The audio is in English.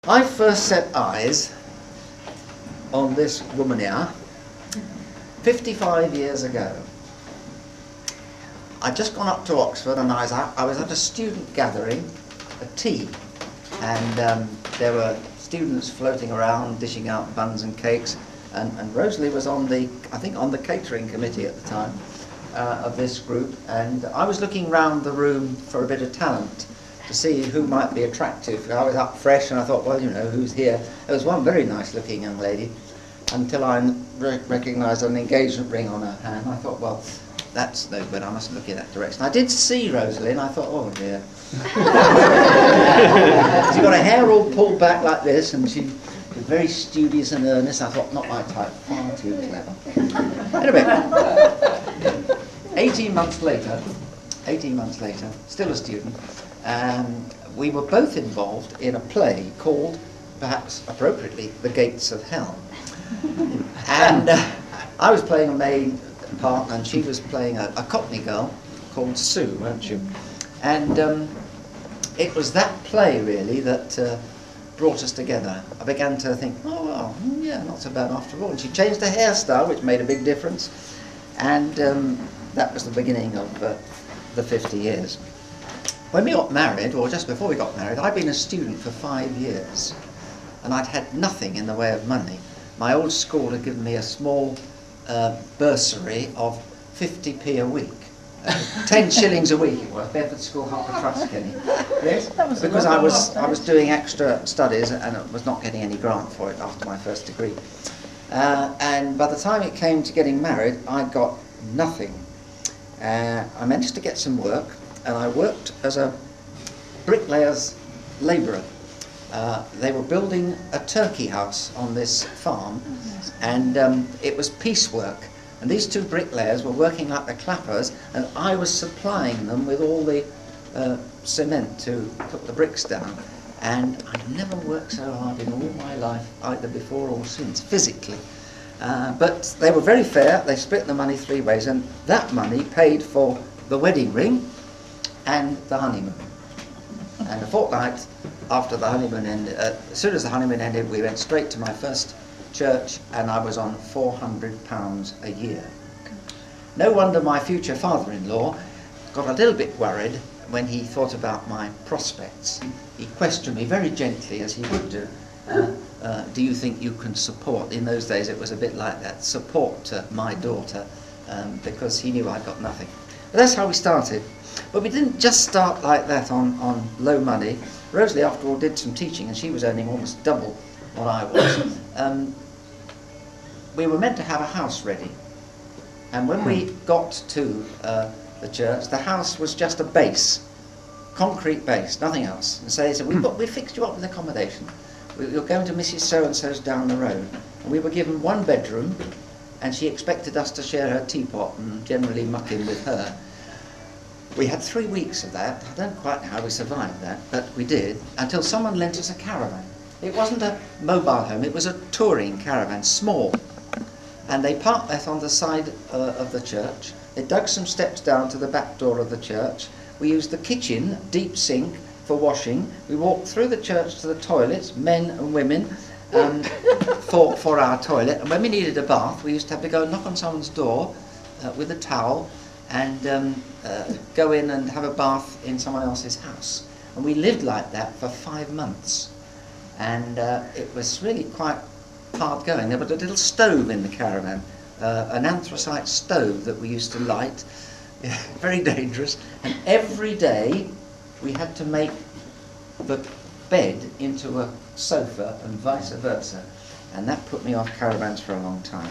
I first set eyes on this woman here 55 years ago. I'd just gone up to Oxford and I was at a student gathering, a tea, and there were students floating around dishing out buns and cakes, and Rosalie was on the, I think, on the catering committee at the time of this group, and I was looking round the room for a bit of talent to see who might be attractive. I was up fresh and I thought, well, you know, who's here? There was one very nice looking young lady, until I recognised an engagement ring on her hand. I thought, well, that's no good, I mustn't look in that direction. I did see Rosalie and I thought, oh dear. She got her hair all pulled back like this, and she was very studious and earnest. I thought, not my type, far too clever. Anyway, 18 months later, still a student, we were both involved in a play called, perhaps appropriately, The Gates of Hell. And I was playing a main part and she was playing a Cockney girl called Sue, weren't you? And it was that play really that brought us together. I began to think, oh well, yeah, not so bad after all. And she changed her hairstyle, which made a big difference. And that was the beginning of the 50 years. When we got married, or just before we got married, I'd been a student for 5 years. And I'd had nothing in the way of money. My old school had given me a small bursary of 50p a week. 10 shillings a week it was, Bedford School, Harper Trust, Kenny. Yes, because I was doing extra studies and was not getting any grant for it after my first degree. And by the time it came to getting married, I got nothing. I managed to get some work, and I worked as a bricklayer's labourer. They were building a turkey house on this farm, and it was piecework. And these two bricklayers were working like the clappers, and I was supplying them with all the cement to put the bricks down. And I'd never worked so hard in all my life, either before or since, physically. But they were very fair. They split the money 3 ways, and that money paid for the wedding ring and the honeymoon. And a fortnight after the honeymoon ended, as soon as the honeymoon ended, we went straight to my first church, and I was on £400 a year. No wonder my future father-in-law got a little bit worried when he thought about my prospects. He questioned me very gently, as he would do. Do you think you can support, in those days it was a bit like that, support my daughter, because he knew I'd got nothing. But that's how we started. But we didn't just start like that on low money. Rosalie, after all, did some teaching, and she was earning almost double what I was. We were meant to have a house ready, and when we got to the church, the house was just a base, concrete base, nothing else. And so they said, we fixed you up with accommodation. You're going to Mrs. So-and-so's down the road. And we were given 1 bedroom, and she expected us to share her teapot and generally muck in with her. We had 3 weeks of that. I don't quite know how we survived that, but we did, until someone lent us a caravan. It wasn't a mobile home, it was a touring caravan, small. And they parked that on the side of the church. They dug some steps down to the back door of the church. We used the kitchen, deep sink, for washing. We walked through the church to the toilets, men and women, for our toilet. And when we needed a bath, we used to have to go and knock on someone's door with a towel and go in and have a bath in someone else's house. And we lived like that for 5 months. And it was really quite hard going. There was a little stove in the caravan, an anthracite stove that we used to light, very dangerous, and every day we had to make the bed into a sofa and vice versa, and that put me off caravans for a long time.